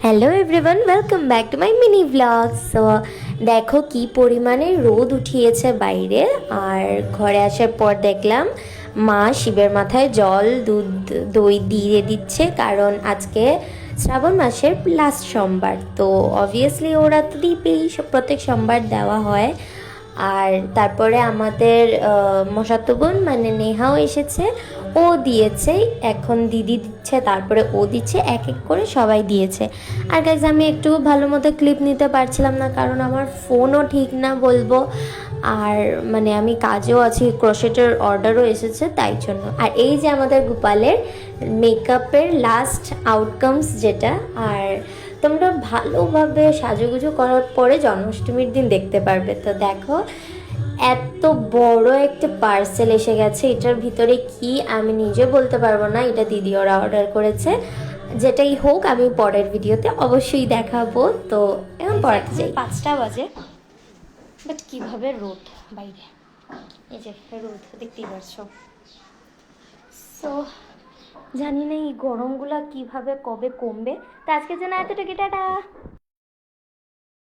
Hello everyone, welcome back to my mini blog. So দেখো কি পরিমাণে রোদ উঠিয়েছে বাইরে। আর ঘরে আসার পর দেখলাম মা শিবের মাথায় জল দুধ দই দিয়ে দিচ্ছে, কারণ আজকে শ্রাবণ মাসের লাস্ট সোমবার। তো অবভিয়াসলি ওরা তো দিবেই, প্রত্যেক সোমবার দেওয়া হয়। আর তারপরে আমাদের মশাতো বোন মানে নেহাও এসেছে, ও দিয়েছে। এখন দিদি দিচ্ছে, তারপরে ও দিচ্ছে, এক এক করে সবাই দিয়েছে। আর গাইজ আমি একটু ভালো মতো ক্লিপ নিতে পারছিলাম না, কারণ আমার ফোনও ঠিক না বলবো। আর মানে আমি কাজেও আছি, ক্রোশেটের অর্ডারও এসেছে, তাই জন্য। আর এই যে আমাদের গোপালের মেকআপের লাস্ট আউটকামস যেটা। আর তোমরা ভালোভাবে সাজুগুজু করার পরে জন্মাষ্টমীর দিন দেখতে পারবে। তো দেখো এত বড় একটা পার্সেল এসে গেছে। এটার ভিতরে কি আমি নিজে বলতে পারবো না, এটা দিদি ওরা অর্ডার করেছে। যেটাই হোক আমি পরের ভিডিওতে অবশ্যই দেখাবো। তো এখন পড়াতে যাই। 5টা বাজে, বাট কিভাবে রোদ বাইরে, এই যে রোদ দেখতেই পাচ্ছ। সো জানি না এই গরমগুলা কিভাবে কবে কমবে। তো আজকে যেন এতটুকু, টাটা।